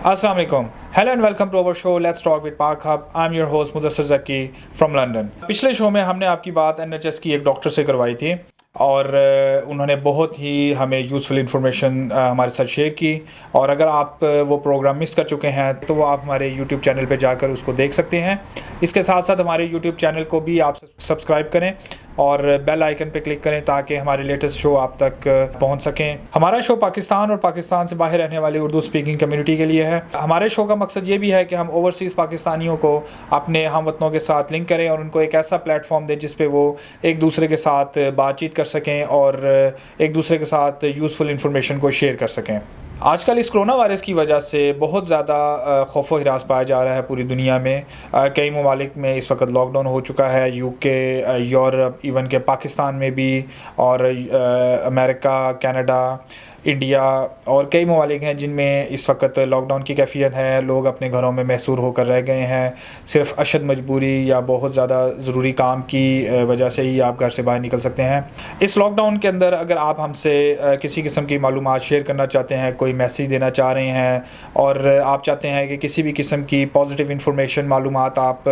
Assalamu alaikum. Hello and welcome to our show Let's Talk with Park Hub. I'm your host Mudassir Zaki from London. पिछले show में हमने आपकी बात NHS की एक doctor से करवाई थी और उन्होंने बहुत ही हमें यूज़फुल इन्फॉर्मेशन हमारे साथ शेयर की। और अगर आप वो प्रोग्राम मिस कर चुके हैं तो वो आप हमारे YouTube चैनल पे जाकर उसको देख सकते हैं। इसके साथ साथ हमारे YouTube चैनल को भी आप सब्सक्राइब करें और बेल आइकन पे क्लिक करें ताकि हमारे लेटेस्ट शो आप तक पहुंच सकें। हमारा शो पाकिस्तान और पाकिस्तान से बाहर रहने वाली उर्दू स्पीकिंग कम्युनिटी के लिए है। हमारे शो का मकसद ये भी है कि हम ओवरसीज़ पाकिस्तानियों को अपने हमवतनों के साथ लिंक करें और उनको एक ऐसा प्लेटफॉर्म दें जिस पे वो एक दूसरे के साथ बातचीत कर सकें और एक दूसरे के साथ यूज़फुल इंफॉर्मेशन को शेयर कर सकें। आजकल इस कोरोना वायरस की वजह से बहुत ज़्यादा खौफ व हिरास पाया जा रहा है पूरी दुनिया में। कई ममालिक में इस वक्त लॉकडाउन हो चुका है, यूके, यूरोप, इवन के पाकिस्तान में भी, और अमेरिका, कनाडा, इंडिया और कई ममालिक हैं जिनमें इस वक्त लॉकडाउन की कैफियत है। लोग अपने घरों में महसूर होकर रह गए हैं। सिर्फ अशद मजबूरी या बहुत ज़्यादा ज़रूरी काम की वजह से ही आप घर से बाहर निकल सकते हैं। इस लॉकडाउन के अंदर अगर आप हमसे किसी किस्म की मालूमात शेयर करना चाहते हैं, कोई मैसेज देना चाह रहे हैं और आप चाहते हैं कि किसी भी किस्म की पॉजिटिव इंफॉर्मेशन मालूमात आप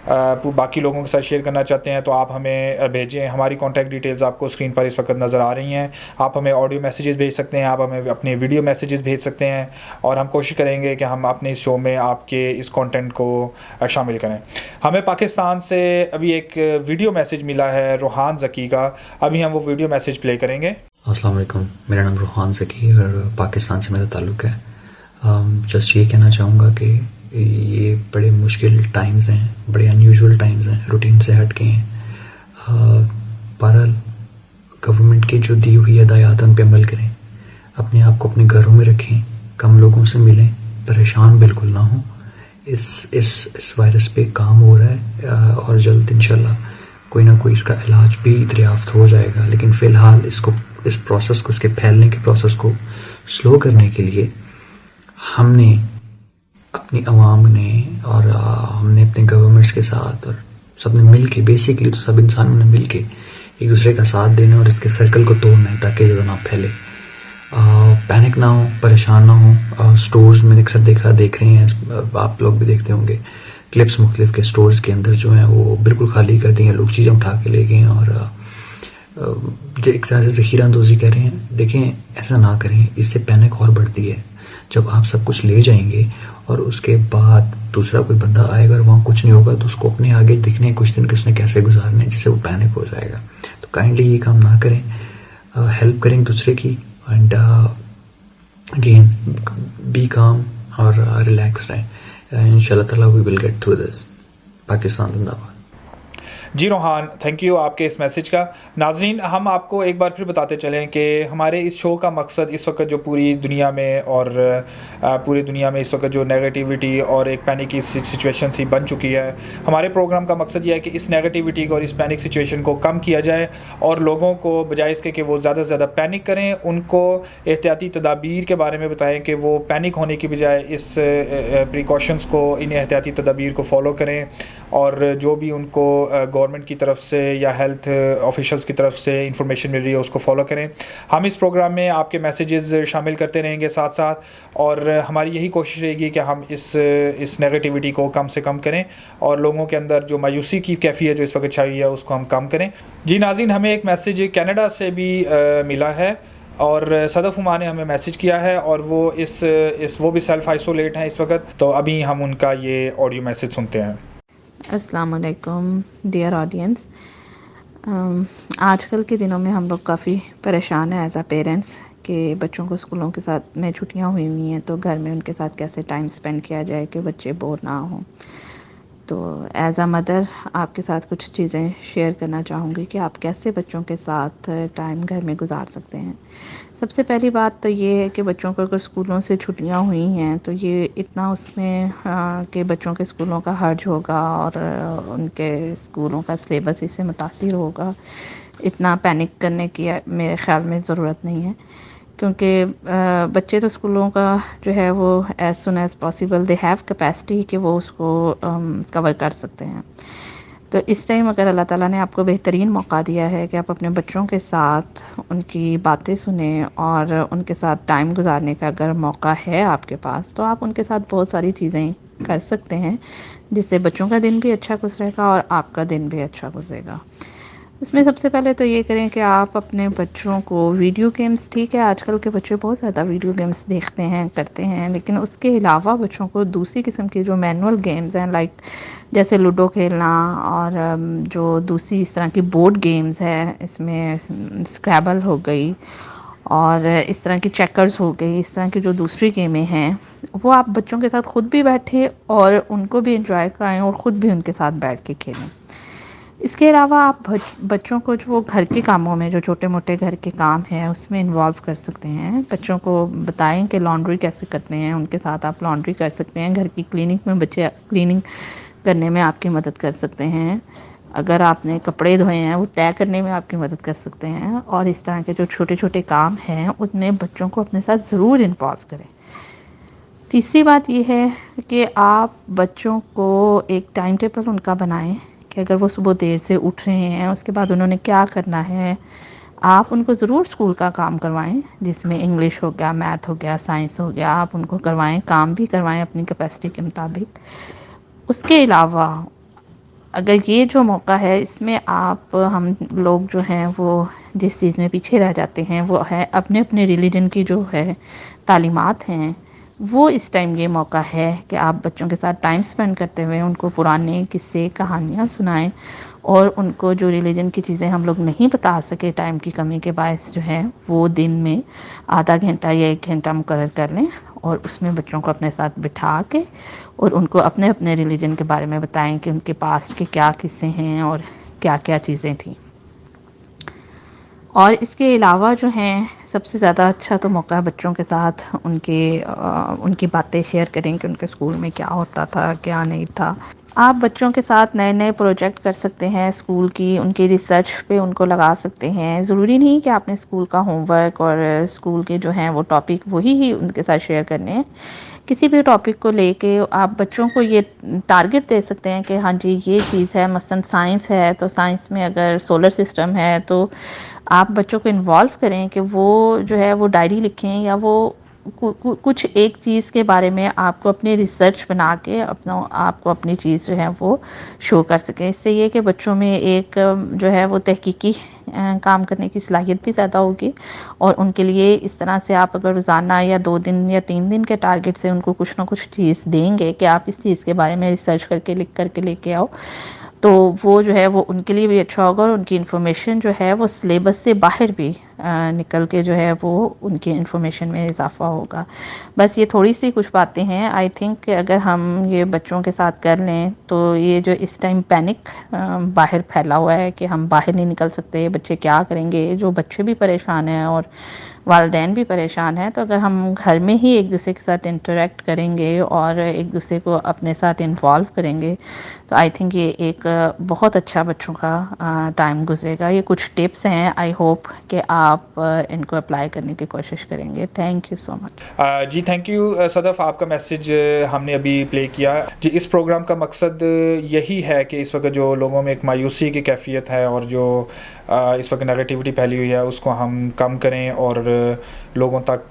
बाकी लोगों के साथ शेयर करना चाहते हैं तो आप हमें भेजें। हमारी कॉन्टैक्ट डिटेल्स आपको स्क्रीन पर इस वक्त नज़र आ रही हैं। आप हमें ऑडियो मैसेजेस भेज सकते हैं, आप हमें अपने वीडियो मैसेजेस भेज सकते हैं और हम कोशिश करेंगे कि हम अपने इस शो में आपके इस कंटेंट को शामिल करें। हमें पाकिस्तान से अभी एक वीडियो मैसेज मिला है रूहान ज़की का। अभी हम वो वीडियो मैसेज प्ले करेंगे। अस्सलाम वालेकुम, मेरा नाम रूहान ज़की और पाकिस्तान से मेरा ताल्लुक़ है। जस्ट ये कहना चाहूँगा कि ये बड़े मुश्किल टाइम्स हैं, बड़े अनयूजुअल टाइम्स हैं, रूटीन से हट के हैं। बहरहाल गवर्नमेंट की जो दी हुई हिदायत उन पे अमल करें, अपने आप को अपने घरों में रखें, कम लोगों से मिलें, परेशान बिल्कुल ना हों। इस वायरस पे काम हो रहा है और जल्द इंशाल्लाह कोई ना कोई इसका इलाज भी दरियाफ्त हो जाएगा। लेकिन फ़िलहाल इस प्रोसेस को, इसके फैलने के प्रोसेस को स्लो करने के लिए हमने अपनी आवाम ने और हमने अपने गवर्नमेंट्स के साथ और सबने मिल के, बेसिकली तो सब इंसानों ने मिल के एक दूसरे का साथ देना और इसके सर्कल को तोड़ना है ताकि ज़्यादा ना फैले। पैनिक ना हो, परेशान ना हो। स्टोर्स में अक्सर देख रहे हैं, आप लोग भी देखते होंगे, क्लिप्स मुख्तलिफ के स्टोर्स के अंदर जो हैं वो बिल्कुल खाली कर दिए हैं, लोग चीज़ें उठा के ले गए और एक तरह से ज़ख़ीरा अंदोज़ी कर रहे हैं। देखें, ऐसा ना करें, इससे पैनिक और बढ़ती है। जब आप सब कुछ ले जाएंगे और उसके बाद दूसरा कोई बंदा आएगा और वहाँ कुछ नहीं होगा तो उसको अपने आगे दिखने कुछ दिन किसने कैसे गुजारने, जिससे वो पैनिक हो जाएगा। तो काइंडली ये काम ना करें, हेल्प करें दूसरे की एंड अगेन बी काम और रिलैक्स रहें। इंशाल्लाह ताला we will get through this. Pakistan जिंदाबाद। जी रोहान, थैंक यू आपके इस मैसेज का। नाज़रीन, हम आपको एक बार फिर बताते चलें कि हमारे इस शो का मकसद इस वक्त जो पूरी दुनिया में और पूरी दुनिया में इस वक्त जो नेगेटिविटी और एक पैनिक की सिचुएशन सी बन चुकी है, हमारे प्रोग्राम का मकसद ये है कि इस नेगेटिविटी को और इस पैनिक सिचुएशन को कम किया जाए और लोगों को बजाय इसके कि वो ज़्यादा से ज़्यादा पैनिक करें, उनको एहतियाती तदाबीर के बारे में बताएँ कि वो पैनिक होने की बजाय इस प्रिकॉशंस को, इन एहतियाती तदाबीर को फॉलो करें और जो भी उनको गवर्नमेंट की तरफ से या हेल्थ ऑफिशियल्स की तरफ से इंफॉर्मेशन मिल रही है उसको फॉलो करें। हम इस प्रोग्राम में आपके मैसेजेस शामिल करते रहेंगे साथ साथ, और हमारी यही कोशिश रहेगी कि हम इस नेगेटिविटी को कम से कम करें और लोगों के अंदर जो मायूसी की कैफियत जो इस वक्त छाई है उसको हम कम करें। जी नाज़रीन, हमें एक मैसेज कनाडा से भी मिला है और सदफ़ उमा ने हमें मैसेज किया है और वो वो भी सेल्फ़ आइसोलेट हैं इस वक्त। तो अभी हम उनका ये ऑडियो मैसेज सुनते हैं। अस्सलाम वालेकुम डियर ऑडियंस। आजकल के दिनों में हम लोग काफ़ी परेशान हैं एज आ पेरेंट्स कि बच्चों को स्कूलों के साथ में छुट्टियां हुई हैं तो घर में उनके साथ कैसे टाइम स्पेंड किया जाए कि बच्चे बोर ना हों। तो एज आ मदर आपके साथ कुछ चीज़ें शेयर करना चाहूँगी कि आप कैसे बच्चों के साथ टाइम घर में गुजार सकते हैं। सबसे पहली बात तो ये है कि बच्चों को अगर स्कूलों से छुट्टियां हुई हैं तो ये इतना उसमें कि बच्चों के स्कूलों का हर्ज होगा और उनके स्कूलों का सिलेबस इससे मुतासिर होगा, इतना पैनिक करने की मेरे ख़्याल में ज़रूरत नहीं है, क्योंकि बच्चे तो स्कूलों का जो है वो as soon as possible they have capacity कि वो उसको कवर कर सकते हैं। तो इस टाइम अगर अल्लाह ताला ने आपको बेहतरीन मौका दिया है कि आप अपने बच्चों के साथ उनकी बातें सुने और उनके साथ टाइम गुजारने का अगर मौका है आपके पास, तो आप उनके साथ बहुत सारी चीज़ें कर सकते हैं जिससे बच्चों का दिन भी अच्छा गुजरेगा और आपका दिन भी अच्छा गुजरेगा। इसमें सबसे पहले तो ये करें कि आप अपने बच्चों को वीडियो गेम्स, ठीक है आजकल के बच्चे बहुत ज़्यादा वीडियो गेम्स देखते हैं करते हैं, लेकिन उसके अलावा बच्चों को दूसरी किस्म की जो मैनुअल गेम्स हैं लाइक जैसे लूडो खेलना और जो दूसरी इस तरह की बोर्ड गेम्स है, इसमें स्क्रैबल हो गई और इस तरह की चेकर्स हो गई, इस तरह की जो दूसरी गेमें हैं वो आप बच्चों के साथ ख़ुद भी बैठे और उनको भी इंजॉय कराएं और ख़ुद भी उनके साथ बैठ के खेलें। इसके अलावा आप बच्चों को जो घर के कामों में, जो छोटे मोटे घर के काम हैं उसमें इन्वॉल्व कर सकते हैं। बच्चों को बताएं कि लॉन्ड्री कैसे करते हैं, उनके साथ आप लॉन्ड्री कर सकते हैं। घर की क्लीनिंग में बच्चे क्लीनिंग करने में आपकी मदद कर सकते हैं। अगर आपने कपड़े धोए हैं वो तय करने में आपकी मदद कर सकते हैं। और इस तरह के जो छोटे छोटे काम हैं उनमें बच्चों को अपने साथ ज़रूर इन्वॉल्व करें। तीसरी बात ये है कि आप बच्चों को एक टाइम टेबल उनका बनाएं कि अगर वो सुबह देर से उठ रहे हैं उसके बाद उन्होंने क्या करना है। आप उनको ज़रूर स्कूल का काम करवाएं जिसमें इंग्लिश हो गया, मैथ हो गया, साइंस हो गया, आप उनको करवाएं, काम भी करवाएं अपनी कैपेसिटी के मुताबिक। उसके अलावा अगर ये जो मौका है इसमें आप हम लोग जो हैं वो जिस चीज़ में पीछे रह जाते हैं वो है अपने अपने रिलीजन की जो है तालीमात हैं, वो इस टाइम ये मौका है कि आप बच्चों के साथ टाइम स्पेंड करते हुए उनको पुराने किस्से कहानियाँ सुनाएं और उनको जो रिलीजन की चीज़ें हम लोग नहीं बता सके टाइम की कमी के बायस जो है वो दिन में आधा घंटा या 1 घंटा मुकर्रर कर लें और उसमें बच्चों को अपने साथ बिठा के और उनको अपने अपने रिलीजन के बारे में बताएं कि उनके पास्ट के क्या किस्से हैं और क्या क्या चीज़ें थी। और इसके अलावा जो हैं सबसे ज़्यादा अच्छा तो मौका है बच्चों के साथ उनकी बातें शेयर करें कि उनके स्कूल में क्या होता था, क्या नहीं था। आप बच्चों के साथ नए नए प्रोजेक्ट कर सकते हैं स्कूल की, उनकी रिसर्च पे उनको लगा सकते हैं। ज़रूरी नहीं कि आपने स्कूल का होमवर्क और स्कूल के जो हैं वो टॉपिक वही ही उनके साथ शेयर करने हैं। किसी भी टॉपिक को लेके आप बच्चों को ये टारगेट दे सकते हैं कि हाँ जी ये चीज़ है, मसलन साइंस है तो साइंस में अगर सोलर सिस्टम है तो आप बच्चों को इन्वॉल्व करें कि वो जो है वो डायरी लिखें या वो कुछ एक चीज़ के बारे में आपको अपनी रिसर्च बना के आपको अपनी चीज़ जो है वो शो कर सकें। इससे ये कि बच्चों में एक जो है वो तहकीकी काम करने की सलाहियत भी ज़्यादा होगी और उनके लिए इस तरह से आप अगर रोज़ाना या 2 दिन या 3 दिन के टारगेट से उनको कुछ ना कुछ चीज़ देंगे कि आप इस चीज़ के बारे में रिसर्च करके लिख करके लेके आओ, तो वो जो है वो उनके लिए भी अच्छा होगा और उनकी इन्फॉर्मेशन जो है वो सिलेबस से बाहर भी निकल के जो है वो उनकी इन्फॉर्मेशन में इजाफा होगा। बस ये थोड़ी सी कुछ बातें हैं। आई थिंक अगर हम ये बच्चों के साथ कर लें तो ये जो इस टाइम पैनिक बाहर फैला हुआ है कि हम बाहर नहीं निकल सकते, बच्चे क्या करेंगे, जो बच्चे भी परेशान हैं और वालिदैन भी परेशान हैं, तो अगर हम घर में ही एक दूसरे के साथ इंटरेक्ट करेंगे और एक दूसरे को अपने साथ इन्वॉल्व करेंगे तो आई थिंक ये एक बहुत अच्छा बच्चों का टाइम गुजरेगा। ये कुछ टिप्स हैं, आई होप कि आप इनको अप्लाई करने की कोशिश करेंगे। Thank you so much. जी थैंक यू सदफ, आपका मैसेज हमने अभी प्ले किया जी। इस प्रोग्राम का मकसद यही है कि इस वक्त जो लोगों में एक मायूसी की कैफियत है और जो इस वक्त नेगेटिविटी फैली हुई है उसको हम कम करें और लोगों तक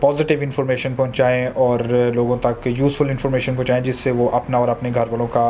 पॉजिटिव इन्फॉर्मेशन पहुंचाएं और लोगों तक यूज़फुल इन्फॉर्मेशन पहुंचाएं जिससे वो अपना और अपने घर वालों का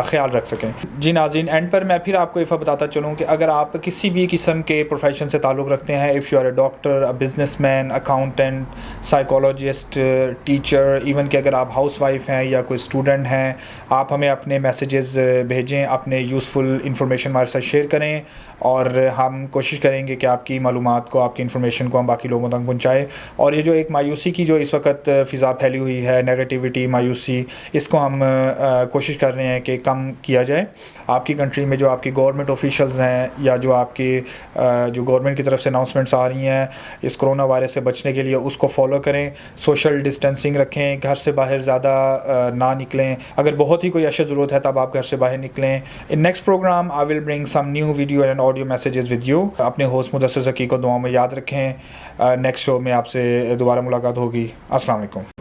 ख्याल रख सकें। जी नाज़रीन, एंड पर मैं फिर आपको इफ़ा बताता चलूँ कि अगर आप किसी भी किस्म के प्रोफेशन से ताल्लुक़ रखते हैं, if you are a doctor, a businessman, accountant, psychologist, teacher, even कि अगर आप हाउस वाइफ हैं या कोई स्टूडेंट हैं, आप हमें अपने मैसेजेस भेजें, अपने यूज़फुल इन्फॉर्मेशन हमारे साथ शेयर करें और हम कोशिश करेंगे कि आपकी मालूमात को, आपकी इन्फॉर्मेशन को हम बाकी लोगों तक पहुँचाएँ। और ये जो एक मायूसी की जो इस वक्त फ़िज़ा फैली हुई है, नेगेटिविटी, मायूसी, इसको हम कोशिश कर रहे हैं कि कम किया जाए। आपकी कंट्री में जो आपकी गवर्नमेंट ऑफिशियल्स हैं या जो आपकी जो गवर्नमेंट की तरफ से अनाउंसमेंट्स आ रही हैं इस कोरोना वायरस से बचने के लिए, उसको फॉलो करें, सोशल डिस्टेंसिंग रखें, घर से बाहर ज़्यादा ना निकलें, अगर बहुत ही कोई अशद ज़रूरत है तब आप घर से बाहर निकलें। In next program I will bring some new video and audio messages with you. अपने होस्ट मुदस्सिर ज़की को दुआ में याद रखें। नेक्स्ट शो में आपसे दोबारा मुलाकात होगी। अस्सलाम वालेकुम।